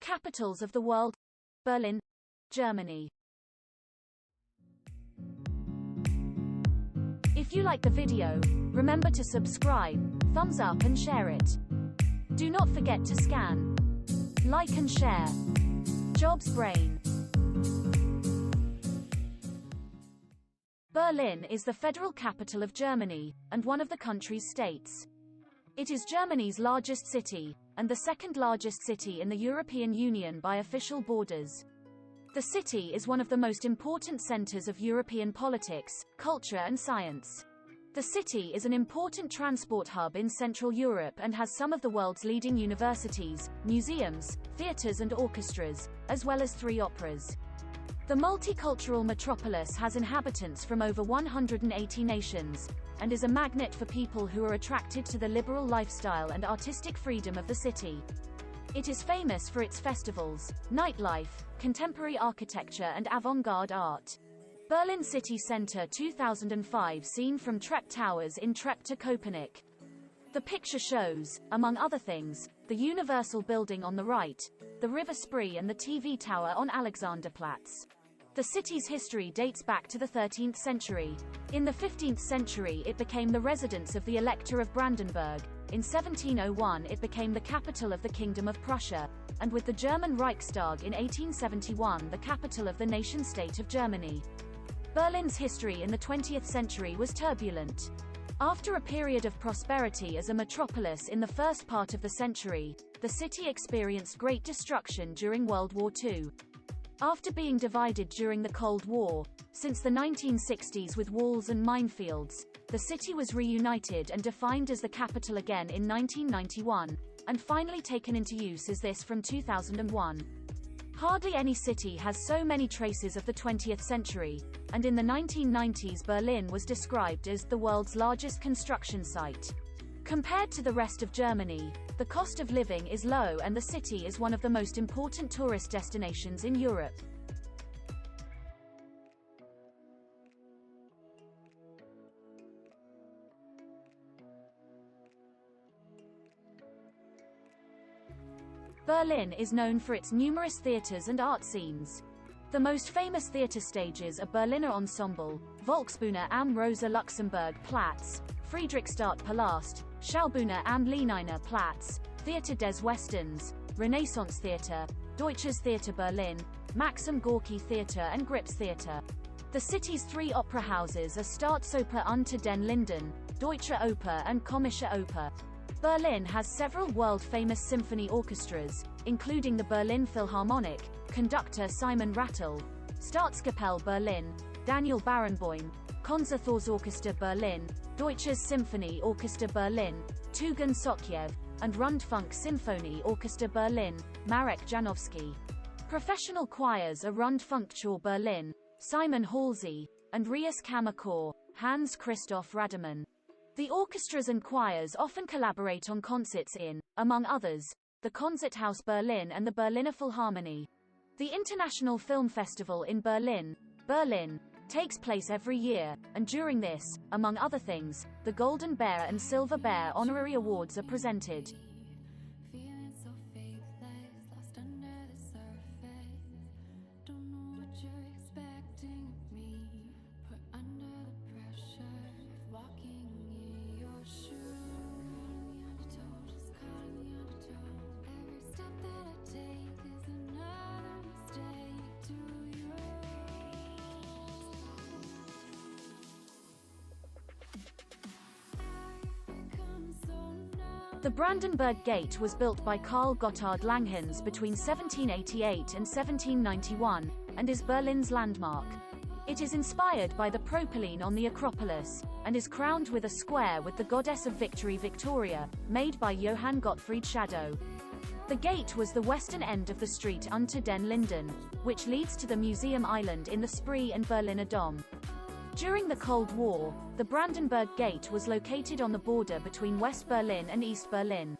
Capitals of the world. Berlin, Germany. If you like the video, remember to subscribe, thumbs up and share it. Do not forget to scan, like and share. Jobs Brain. Berlin is the federal capital of Germany, and one of the country's states. It is Germany's largest city, and the second largest city in the European Union by official borders. The city is one of the most important centers of European politics, culture and science. The city is an important transport hub in Central Europe and has some of the world's leading universities, museums, theaters and orchestras, as well as 3 operas. The multicultural metropolis has inhabitants from over 180 nations, and is a magnet for people who are attracted to the liberal lifestyle and artistic freedom of the city. It is famous for its festivals, nightlife, contemporary architecture and avant-garde art. Berlin City Center 2005 seen from Trepp Towers in Trepp to Köpenick. The picture shows, among other things, the Universal Building on the right, the River Spree and the TV Tower on Alexanderplatz. The city's history dates back to the 13th century. In the 15th century it became the residence of the Elector of Brandenburg. In 1701 it became the capital of the Kingdom of Prussia, and with the German Reichstag in 1871 the capital of the nation-state of Germany. Berlin's history in the 20th century was turbulent. After a period of prosperity as a metropolis in the first part of the century, the city experienced great destruction during World War II. After being divided during the Cold War, since the 1960s with walls and minefields, the city was reunited and defined as the capital again in 1991, and finally taken into use as this from 2001. Hardly any city has so many traces of the 20th century, and in the 1990s Berlin was described as the world's largest construction site. Compared to the rest of Germany, the cost of living is low and the city is one of the most important tourist destinations in Europe. Berlin is known for its numerous theaters and art scenes. The most famous theater stages are Berliner Ensemble, Volksbühne am Rosa-Luxemburg-Platz, Friedrichstadtpalast, Schaubühne am Lehniner Platz, Theater des Westens, Renaissance Theater, Deutsches Theater Berlin, Maxim Gorki Theater and Grips Theater. The city's 3 opera houses are Staatsoper unter den Linden, Deutsche Oper and Komische Oper. Berlin has several world-famous symphony orchestras, including the Berlin Philharmonic, conductor Simon Rattle, Staatskapelle Berlin, Daniel Barenboim, Konzerthorchester Berlin, Deutsches Symphonie Orchester Berlin, Tugun Sochiev, and Rundfunk Symphonie Orchester Berlin, Marek Janowski. Professional choirs are Rundfunkchor Berlin, Simon Halsey, and Rias Kammerchor, Hans Christoph Rademann. The orchestras and choirs often collaborate on concerts in, among others, the Konzerthaus Berlin and the Berliner Philharmonie. The International Film Festival in Berlin, Berlin, takes place every year, and during this, among other things, the Golden Bear and Silver Bear honorary awards are presented. The Brandenburg Gate was built by Karl Gotthard Langhans between 1788 and 1791, and is Berlin's landmark. It is inspired by the Propylaen on the Acropolis, and is crowned with a square with the Goddess of Victory Victoria, made by Johann Gottfried Schadow. The gate was the western end of the street unter den Linden, which leads to the Museum Island in the Spree and Berliner Dom. During the Cold War, the Brandenburg Gate was located on the border between West Berlin and East Berlin.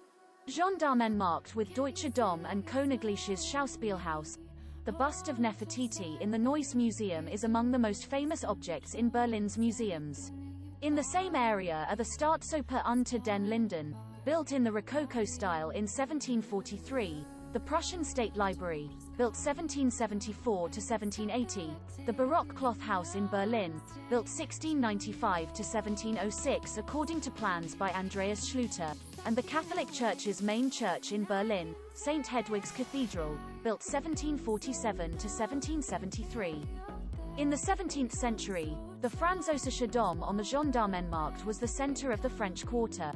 Gendarmen marked with Deutsche Dom and Königliches Schauspielhaus. The bust of Nefertiti in the Neues Museum is among the most famous objects in Berlin's museums. In the same area are the Staatsoper unter den Linden, built in the Rococo style in 1743, The Prussian State Library, built 1774 to 1780, the Baroque Cloth House in Berlin, built 1695 to 1706 according to plans by Andreas Schluter, and the Catholic Church's main church in Berlin, St. Hedwig's Cathedral, built 1747 to 1773. In the 17th century, the Französische Dom on the Gendarmenmarkt was the center of the French Quarter.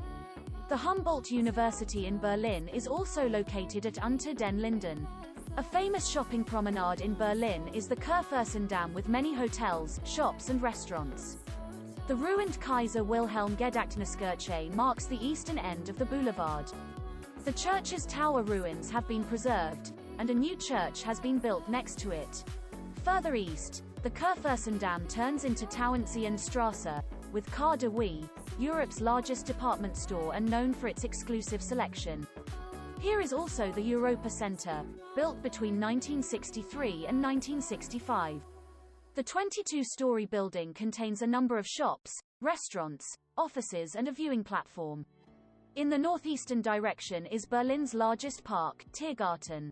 The Humboldt University in Berlin is also located at Unter den Linden. A famous shopping promenade in Berlin is the Kurfürstendamm with many hotels, shops and restaurants. The ruined Kaiser Wilhelm Gedächtniskirche marks the eastern end of the boulevard. The church's tower ruins have been preserved, and a new church has been built next to it. Further east, the Kurfürstendamm turns into Tauentzienstraße, with Carré de Huy, Europe's largest department store and known for its exclusive selection. Here is also the Europa Center, built between 1963 and 1965. The 22-story building contains a number of shops, restaurants, offices and a viewing platform. In the northeastern direction is Berlin's largest park, Tiergarten.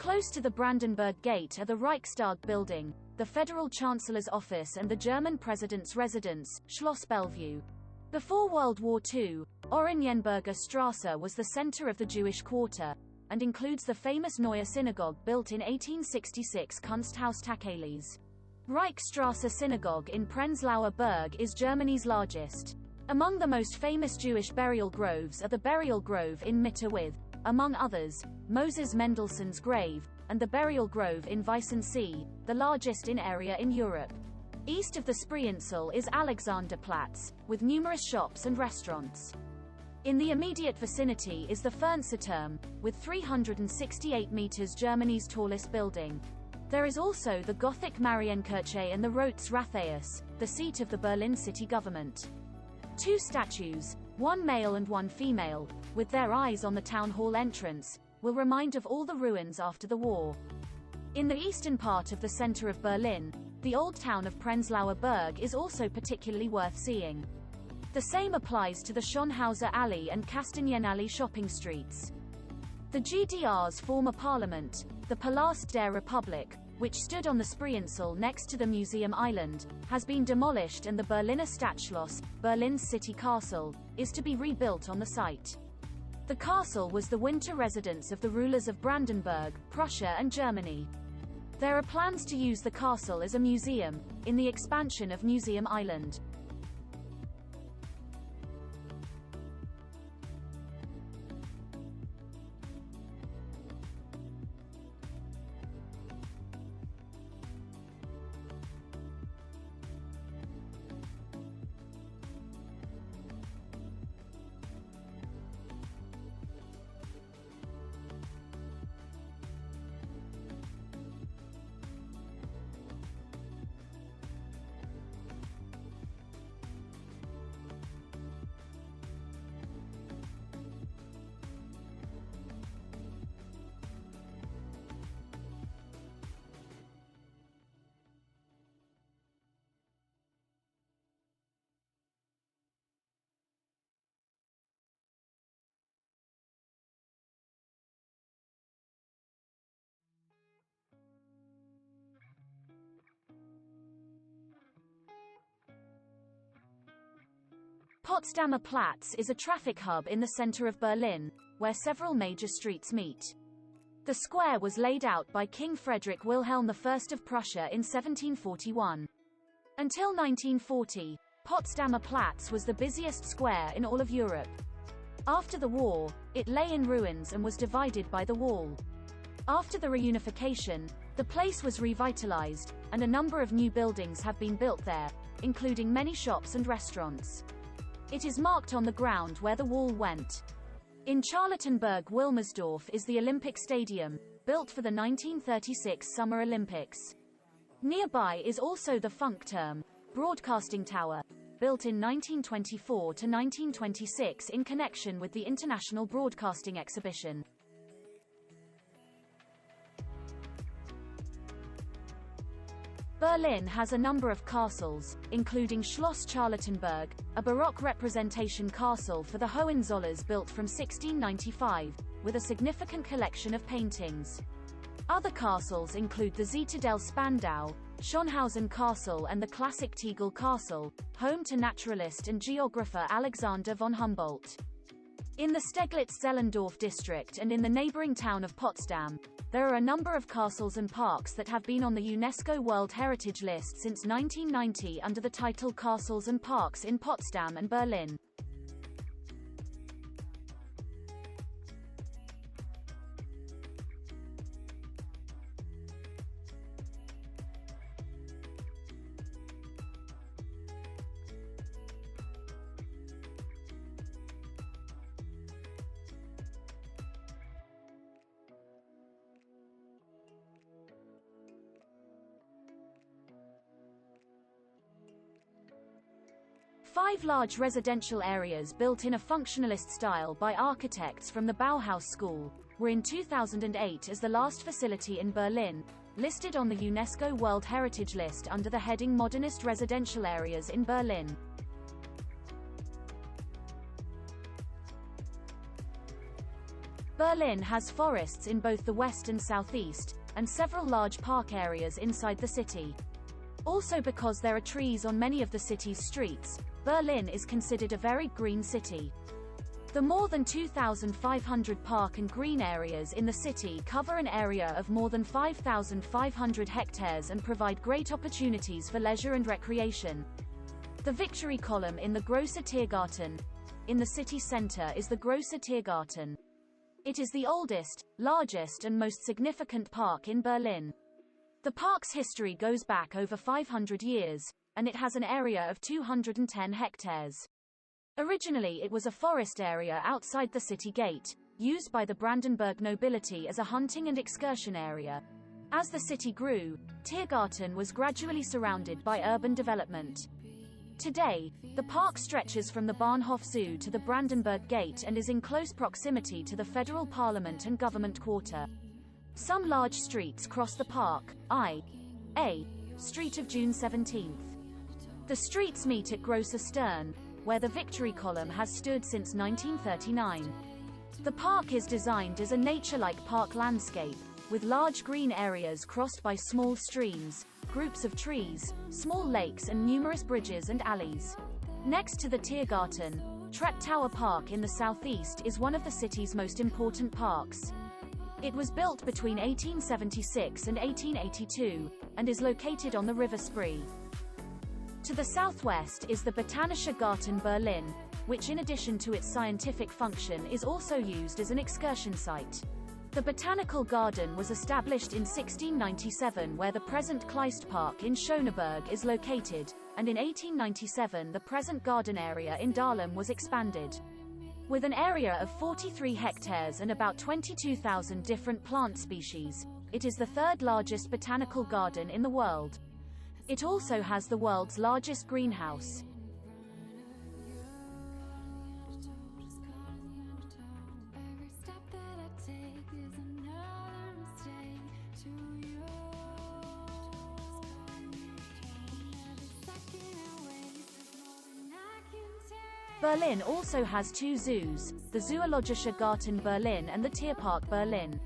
Close to the Brandenburg Gate are the Reichstag building, the Federal Chancellor's office and the German President's residence, Schloss Bellevue. Before World War II, Oranienburger Straße was the center of the Jewish quarter, and includes the famous Neue Synagogue built in 1866 Kunsthaus Tacheles. Reichsstraße Synagogue in Prenzlauer Berg is Germany's largest. Among the most famous Jewish burial groves are the Burial Grove in Mitte with, among others, Moses Mendelssohn's grave, and the Burial Grove in Weissensee, the largest in area in Europe. East of the Spreeinsel is Alexanderplatz, with numerous shops and restaurants. In the immediate vicinity is the Fernsehturm, with 368 meters Germany's tallest building. There is also the Gothic Marienkirche and the Rotes Rathaus, the seat of the Berlin city government. Two statues, one male and one female, with their eyes on the town hall entrance, will remind of all the ruins after the war. In the eastern part of the center of Berlin, the old town of Prenzlauer Berg is also particularly worth seeing. The same applies to the Schönhauser Alley and Kastanienallee shopping streets. The GDR's former parliament, the Palast der Republik, which stood on the Spreeinsel next to the Museum Island, has been demolished and the Berliner Stadtschloss, Berlin's city castle, is to be rebuilt on the site. The castle was the winter residence of the rulers of Brandenburg, Prussia and Germany. There are plans to use the castle as a museum, in the expansion of Museum Island. Potsdamer Platz is a traffic hub in the center of Berlin, where several major streets meet. The square was laid out by King Frederick Wilhelm I of Prussia in 1741. Until 1940, Potsdamer Platz was the busiest square in all of Europe. After the war, it lay in ruins and was divided by the wall. After the reunification, the place was revitalized, and a number of new buildings have been built there, including many shops and restaurants. It is marked on the ground where the wall went. In Charlottenburg-Wilmersdorf is the Olympic Stadium, built for the 1936 Summer Olympics. Nearby is also the Funkturm, broadcasting tower, built in 1924 to 1926 in connection with the International Broadcasting Exhibition. Berlin has a number of castles, including Schloss Charlottenburg, a Baroque representation castle for the Hohenzollerns built from 1695, with a significant collection of paintings. Other castles include the Zitadelle Spandau, Schönhausen Castle and the classic Tegel Castle, home to naturalist and geographer Alexander von Humboldt. In the Steglitz-Zehlendorf district and in the neighboring town of Potsdam, there are a number of castles and parks that have been on the UNESCO World Heritage List since 1990 under the title Castles and Parks in Potsdam and Berlin. Five large residential areas built in a functionalist style by architects from the Bauhaus School were in 2008 as the last facility in Berlin, listed on the UNESCO World Heritage List under the heading Modernist Residential Areas in Berlin. Berlin has forests in both the west and southeast, and several large park areas inside the city. Also, because there are trees on many of the city's streets, Berlin is considered a very green city. The more than 2,500 park and green areas in the city cover an area of more than 5,500 hectares and provide great opportunities for leisure and recreation. The Victory Column in the Großer Tiergarten in the city center is the Großer Tiergarten. It is the oldest, largest and most significant park in Berlin. The park's history goes back over 500 years, and it has an area of 210 hectares. Originally it was a forest area outside the city gate, used by the Brandenburg nobility as a hunting and excursion area. As the city grew, Tiergarten was gradually surrounded by urban development. Today, the park stretches from the Bahnhof Zoo to the Brandenburg Gate and is in close proximity to the Federal Parliament and Government Quarter. Some large streets cross the park, I.A. Street of June 17th. The streets meet at Großer Stern, where the Victory Column has stood since 1939. The park is designed as a nature-like park landscape, with large green areas crossed by small streams, groups of trees, small lakes and numerous bridges and alleys. Next to the Tiergarten, Treptower Park in the southeast is one of the city's most important parks. It was built between 1876 and 1882, and is located on the River Spree. To the southwest is the Botanischer Garten Berlin, which in addition to its scientific function is also used as an excursion site. The Botanical Garden was established in 1697 where the present Kleist Park in Schöneberg is located, and in 1897 the present garden area in Dahlem was expanded. With an area of 43 hectares and about 22,000 different plant species, it is the third largest botanical garden in the world. It also has the world's largest greenhouse. Berlin also has two zoos, the Zoologischer Garten Berlin and the Tierpark Berlin.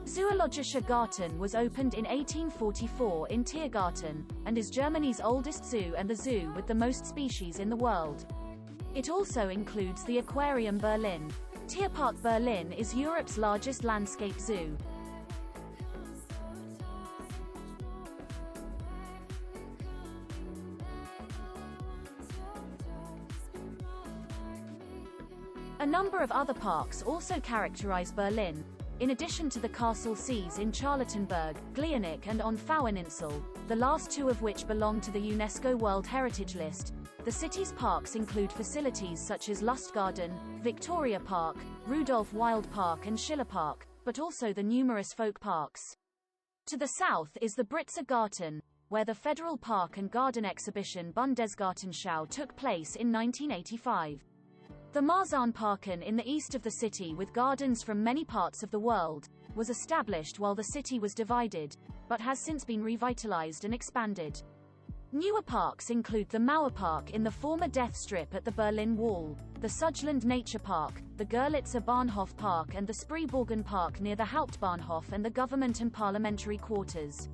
Zoologischer Garten was opened in 1844 in Tiergarten, and is Germany's oldest zoo and the zoo with the most species in the world. It also includes the Aquarium Berlin. Tierpark Berlin is Europe's largest landscape zoo. A number of other parks also characterize Berlin. In addition to the Castle Sees in Charlottenburg, Glienicke and on Fraueninsel, the last two of which belong to the UNESCO World Heritage List, the city's parks include facilities such as Lustgarten, Victoria Park, Rudolf Wild Park and Schiller Park, but also the numerous folk parks. To the south is the Britzer Garten, where the Federal Park and Garden Exhibition Bundesgartenschau took place in 1985. The Marzahn-Parken in the east of the city, with gardens from many parts of the world, was established while the city was divided, but has since been revitalized and expanded. Newer parks include the Mauerpark in the former Death Strip at the Berlin Wall, the Sudgeland Nature Park, the Görlitzer Bahnhof Park and the Spreeborgen Park near the Hauptbahnhof and the Government and Parliamentary Quarters.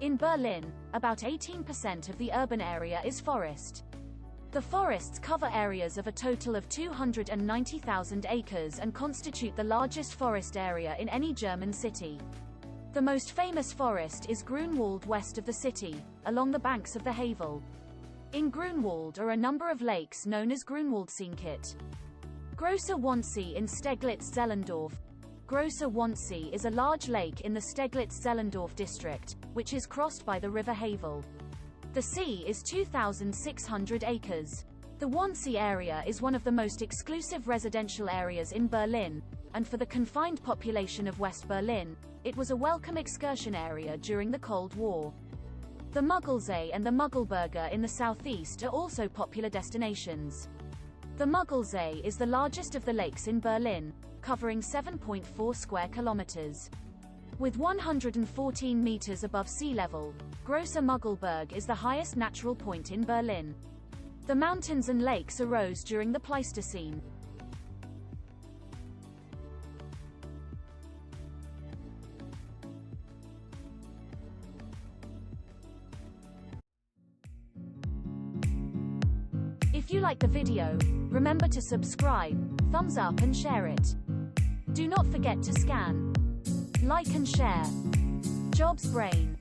In Berlin, about 18% of the urban area is forest. The forests cover areas of a total of 290,000 acres and constitute the largest forest area in any German city. The most famous forest is Grunwald west of the city, along the banks of the Havel. In Grunwald are a number of lakes known as Grunwaldseenkit. Großer Wannsee in Steglitz-Zehlendorf. Großer Wannsee is a large lake in the Steglitz-Zehlendorf district, which is crossed by the River Havel. The sea is 2,600 acres. The Wannsee area is one of the most exclusive residential areas in Berlin, and for the confined population of West Berlin, it was a welcome excursion area during the Cold War. The Muggelsee and the Muggelberge in the southeast are also popular destinations. The Muggelsee is the largest of the lakes in Berlin, covering 7.4 square kilometers. With 114 meters above sea level, Großer Muggelberg is the highest natural point in Berlin. The mountains and lakes arose during the Pleistocene. If you like the video, remember to subscribe, thumbs up and share it. Do not forget to scan, like and share. Jobs Brain.